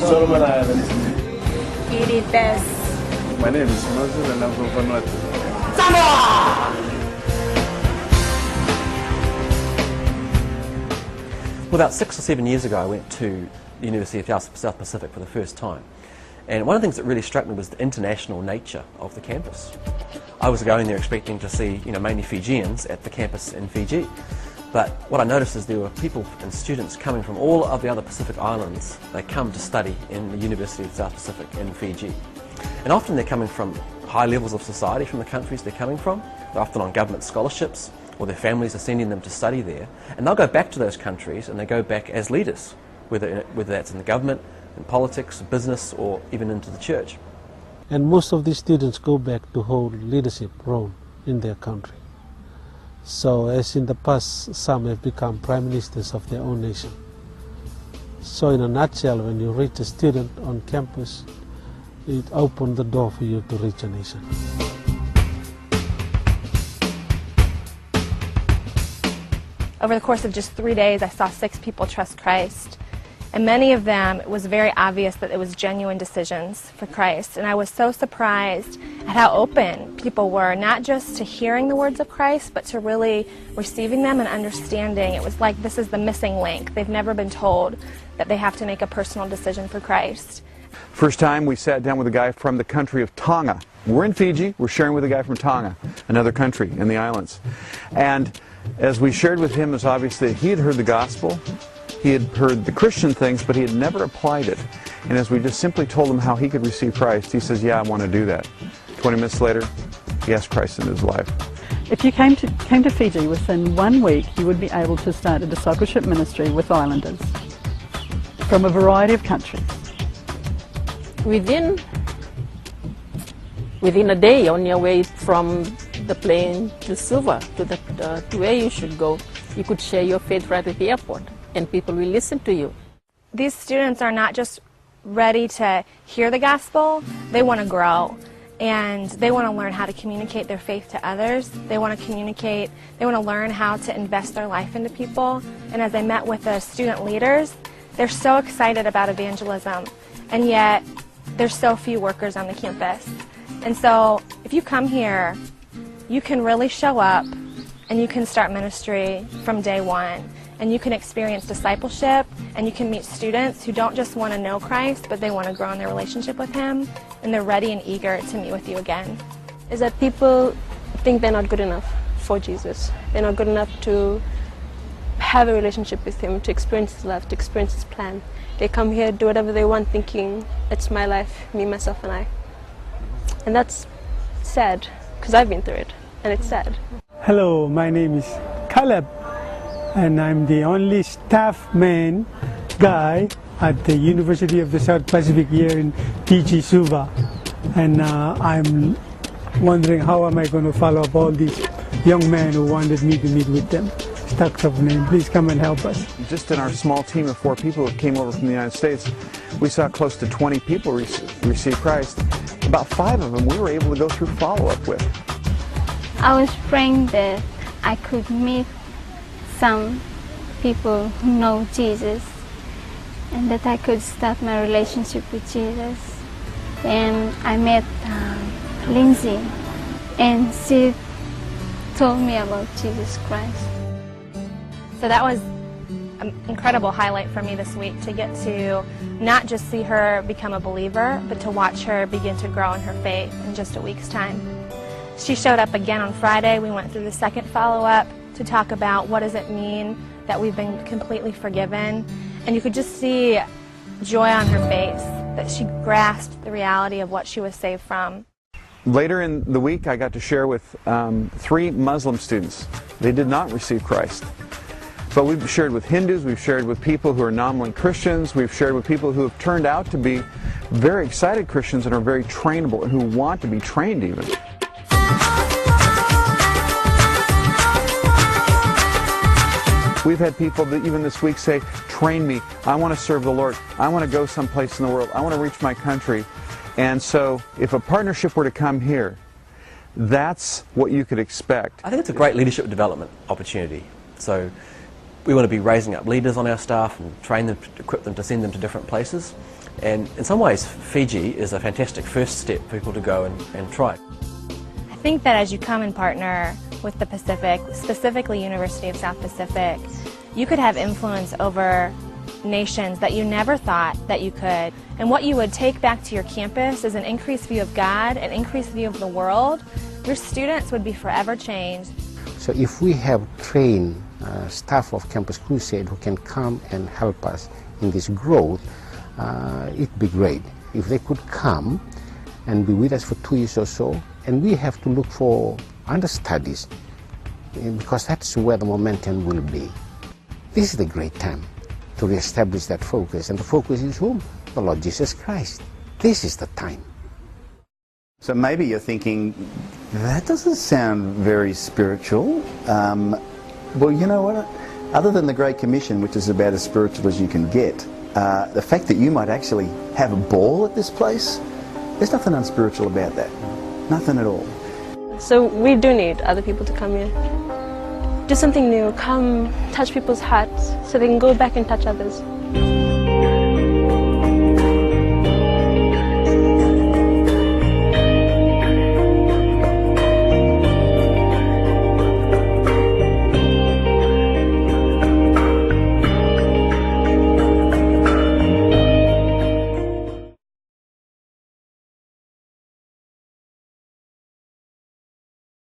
My name is Moses and I'm from Vanuatu. Well, about 6 or 7 years ago I went to the University of South Pacific for the first time. And one of the things that really struck me was the international nature of the campus. I was going there expecting to see, mainly Fijians at the campus in Fiji. But what I noticed is there were people and students coming from all of the other Pacific islands. They come to study in the University of South Pacific in Fiji. And often they're coming from high levels of society from the countries they're coming from. They're often on government scholarships, or their families are sending them to study there. And they'll go back to those countries and they go back as leaders, whether that's in the government, in politics, business, or even into the church. And most of these students go back to hold leadership role in their country. So as in the past, some have become prime ministers of their own nation. So in a nutshell, when you reach a student on campus, it opens the door for you to reach a nation. Over the course of just 3 days, I saw 6 people trust Christ. And many of them, it was very obvious that it was genuine decisions for Christ. And I was so surprised at how open people were, not just to hearing the words of Christ, but to really receiving them and understanding. It was like this is the missing link. They've never been told that they have to make a personal decision for Christ. First time we sat down with a guy from the country of Tonga. We're in Fiji, we're sharing with a guy from Tonga, another country in the islands. And as we shared with him, it was obvious that he had heard the gospel. He had heard the Christian things, but he had never applied it. And as we just simply told him how he could receive Christ, he says, yeah, I want to do that. 20 minutes later, he asked Christ into his life. If you came to Fiji, within 1 week, you would be able to start a discipleship ministry with islanders from a variety of countries. Within a day, on your way from the plane to Suva, to where you should go, you could share your faith right at the airport, and people will listen to you. These students are not just ready to hear the gospel, they want to grow. And they want to learn how to communicate their faith to others. They want to learn how to invest their life into people. And as I met with the student leaders, they're so excited about evangelism, and yet there's so few workers on the campus. And so if you come here, you can really show up and you can start ministry from day one. And you can experience discipleship, and you can meet students who don't just want to know Christ, but they want to grow in their relationship with Him, and they're ready and eager to meet with you again. Is that people think they're not good enough for Jesus. They're not good enough to have a relationship with Him, to experience His love, to experience His plan. They come here, do whatever they want, thinking it's my life, me, myself, and I. And that's sad, because I've been through it, and it's sad. Hello, my name is Caleb, and I'm the only staff man guy at the University of the South Pacific here in Fiji, Suva. And I'm wondering how am I going to follow up all these young men who wanted me to meet with them. Stacks of names, please come and help us. Just in our small team of 4 people who came over from the United States, we saw close to 20 people receive Christ. About 5 of them we were able to go through follow-up with. I was praying that I could meet some people who know Jesus, and that I could start my relationship with Jesus. And I met Lindsay, and she told me about Jesus Christ. So that was an incredible highlight for me this week, to get to not just see her become a believer, but to watch her begin to grow in her faith in just a week's time. She showed up again on Friday. We went through the second follow-up to talk about what does it mean that we've been completely forgiven. And you could just see joy on her face, that she grasped the reality of what she was saved from. Later in the week, I got to share with 3 Muslim students. They did not receive Christ. But we've shared with Hindus, we've shared with people who are nominally Christians, we've shared with people who have turned out to be very excited Christians and are very trainable and who want to be trained even. We've had people that even this week say, train me, I want to serve the Lord, I want to go someplace in the world, I want to reach my country. And so if a partnership were to come here, that's what you could expect. I think it's a great leadership development opportunity. So we want to be raising up leaders on our staff and train them, equip them to send them to different places. And in some ways, Fiji is a fantastic first step for people to go and try. I think that as you come and partner with the Pacific, specifically University of South Pacific, you could have influence over nations that you never thought that you could. And what you would take back to your campus is an increased view of God, an increased view of the world. Your students would be forever changed. So if we have trained staff of Campus Crusade who can come and help us in this growth, it'd be great. If they could come and be with us for 2 years or so, and we have to look for understudies, because that's where the momentum will be. This is the great time to reestablish that focus, and the focus is whom? The Lord Jesus Christ. This is the time. So maybe you're thinking, that doesn't sound very spiritual. Well, you know what? Other than the Great Commission, which is about as spiritual as you can get, the fact that you might actually have a ball at this place, there's nothing unspiritual about that. Nothing at all. So we do need other people to come here. Do something new, come touch people's hearts so they can go back and touch others.